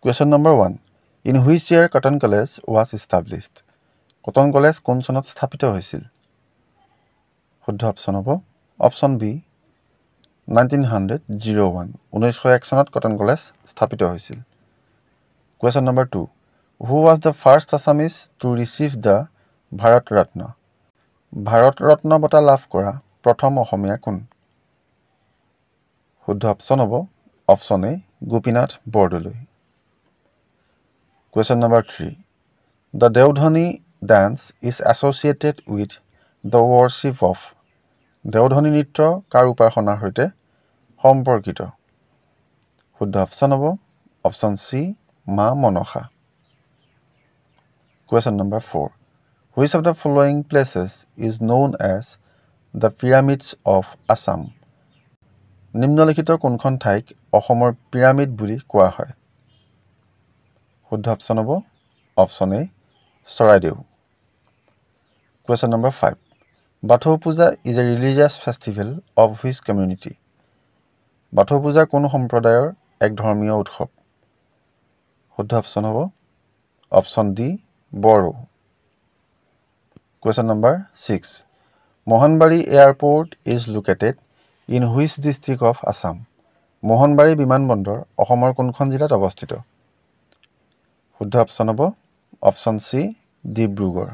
Question number 1. In which year Cotton College was established? Cotton College কোন চনত স্থাপিত হৈছিল? শুদ্ধ অপচন হ'ব অপচন বি 1901 1901 চনত Cotton College স্থাপিত হৈছিল। Question number 2. Who was the first Assamese to receive the Bharat Ratna? Bharat Ratna বঁটা লাভ কৰা প্ৰথম অসমীয়া কোন? শুদ্ধ অপচন হ'ব option A Gopinath Bordoloi. Question number 3. The Deodhani dance is associated with the worship of. Deodhani নৃত্য কাৰ উপাসনাৰ সৈতে সম্পৰ্কিত? শুদ্ধ অপচন হ'ব অপচন সি মা Manasa. Question number 4. Which of the following places is known as the pyramids of Assam? নিম্নলিখিত কোনখন ঠাইক অসমৰ পিৰামিড বুলি কোৱা হয়? শুদ্ধ অপচন হ'ব option A Charaideo. Question number 5. Bathau Puja is a religious festival of which community? Bathau Puja কোন সম্প্ৰদায়ৰ এক ধৰ্মীয় উৎসৱ? শুদ্ধ অপচন হ'ব অপচন D Bodo. Question number 6. Mohanbari Airport is located in which district of Assam? Mohanbari বিমানবন্দৰ অসমৰ কোনখন জিলাত অৱস্থিত? শুদ্ধ অপচন হ'ব অপচন C Dibrugarh.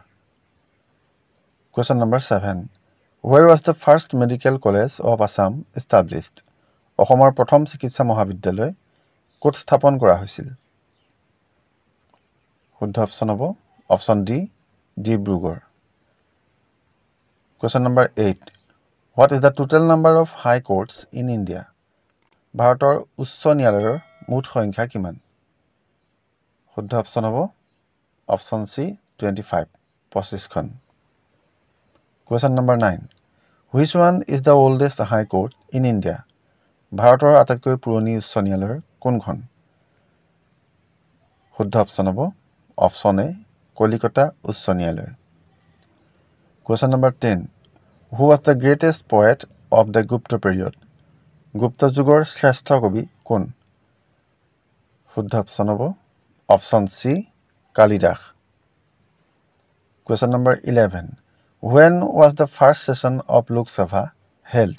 Question number 7. Where was the first medical college of Assam established? অসমৰ প্ৰথম চিকিৎসা মহাবিদ্যালয় ক'ত স্থাপন কৰা হৈছিল? শুদ্ধ অপচন হ'ব অপচন D Dibrugarh. Question number 8. What is the total number of high courts in India? ভাৰতৰ উচ্চ ন্যায়ালয়ৰ মুঠ সংখ্যা কিমান? শুদ্ধ অপচন হ'ব অপচন সি 25 25খন। Question number 9. Which one is the oldest high court in India? ভাৰতৰ আটাইতকৈ পুৰণি উচ্চ ন্যায়ালয় কোনখন? শুদ্ধ অপচন হ'ব অপচন এ কলিকতা উচ্চ ন্যায়ালয়। Question number 10. Who was the greatest poet of the Gupta period? গুপ্ত যুগৰ শ্ৰেষ্ঠ কবি কোন? শুদ্ধ অপচন হ'ব অপচন C Kalidas. Question number 11. When was the first session of Lok Sabha held?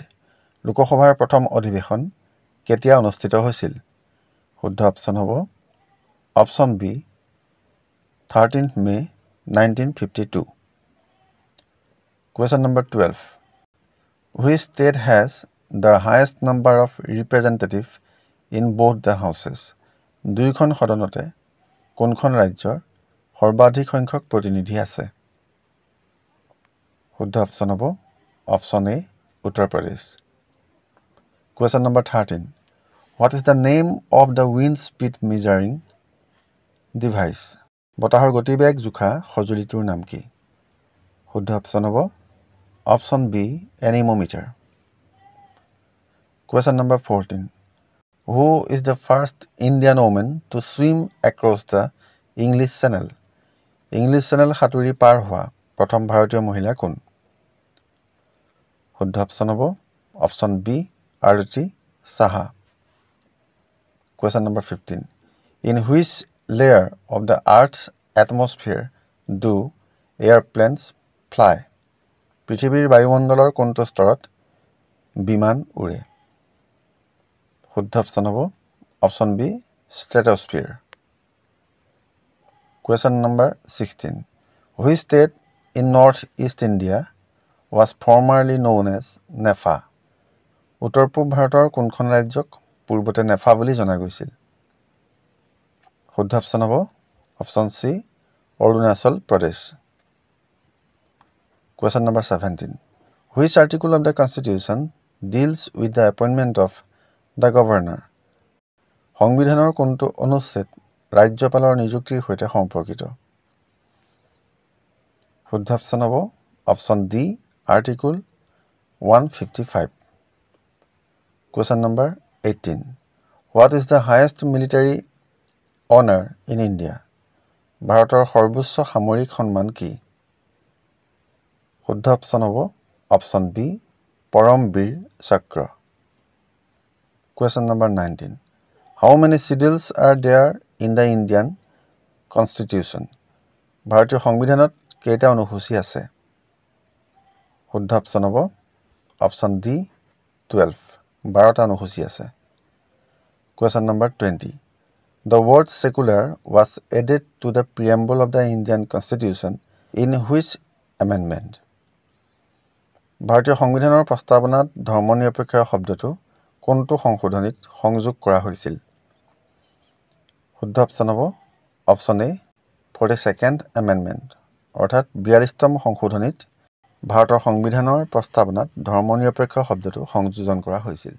লোকসভাৰ প্ৰথম অধিৱেশন কেতিয়া অনুষ্ঠিত হৈছিল? শুদ্ধ অপচন হ'ব অপচন B 13th May 1952। Question number 12. Which state has the highest number of representatives in both the houses? দুইখন সদনতে কোনখন ৰাজ্যৰ সৰ্বাধিক সংখ্যক প্ৰতিনিধি আছে? শুদ্ধ অপচন হ'ব option A Uttar Pradesh. Question number 13. What is the name of the wind speed measuring device? বতাহৰ গতিবেগ জোখা সঁজুলিটোৰ নাম কি? শুদ্ধ অপচন হ'ব অপচন B এনিমোমিটাৰ। Question number 14. Who is the first Indian woman to swim across the English Channel? English Channel সাঁতুৰি পাৰ হোৱা প্ৰথম ভাৰতীয় মহিলা কোন? শুদ্ধ অপচন হ'ব অপচন B Arati Saha. Question number 15. In which layer of the Earth's atmosphere do airplanes fly? পৃথিৱীৰ বায়ুমণ্ডলৰ কোনটো স্তৰত বিমান উৰে? শুদ্ধ অপচন হ'ব অপচন B stratosphere। Question number 16. Which state in northeast India was formerly known as Nepha? উত্তৰ পূব ভাৰতৰ কোনখন ৰাজ্যক পূৰ্বতে নেফা বুলি জনা গৈছিল? শুদ্ধ অপচন হ'ব অপচন সি Arunachal Pradesh. Question number 17. Which article of the Constitution deals with the appointment of the governor? সংবিধানৰ কোনটো অনুচ্ছেদ ৰাজ্যপালৰ নিযুক্তিৰ সৈতে সম্পৰ্কিত? শুদ্ধ অপচন হ'ব অপচন D article 155। Question number 18. What is the highest military honor in India? ভাৰতৰ সৰ্বোচ্চ সামৰিক সন্মান কি? শুদ্ধ অপচন হ'ব অপচন বি পৰমবীৰ চক্ৰ। Question number 19. How many cedils are there in the Indian Constitution? ভাৰতীয় সংবিধানত কেইটা অনুসূচী আছে? শুদ্ধ অপশ্যন হ'ব অপশ্যন ডি 12 12টা অনুসূচী আছে। Question number 20. The word secular was added to the preamble of the Indian Constitution in which amendment? ভাৰতীয় সংবিধানৰ প্ৰস্তাৱনাত ধৰ্মনিৰপেক্ষ শব্দটো কোনটো সংশোধনীত সংযোগ কৰা হৈছিল? শুদ্ধ অপশ্যন হ'ব অপশ্যন এ 42nd Amendment অৰ্থাৎ 42তম সংশোধনীত ভাৰতৰ সংবিধানৰ প্ৰস্তাৱনাত ধৰ্মনিৰপেক্ষ শব্দটো সংযোজন কৰা হৈছিল।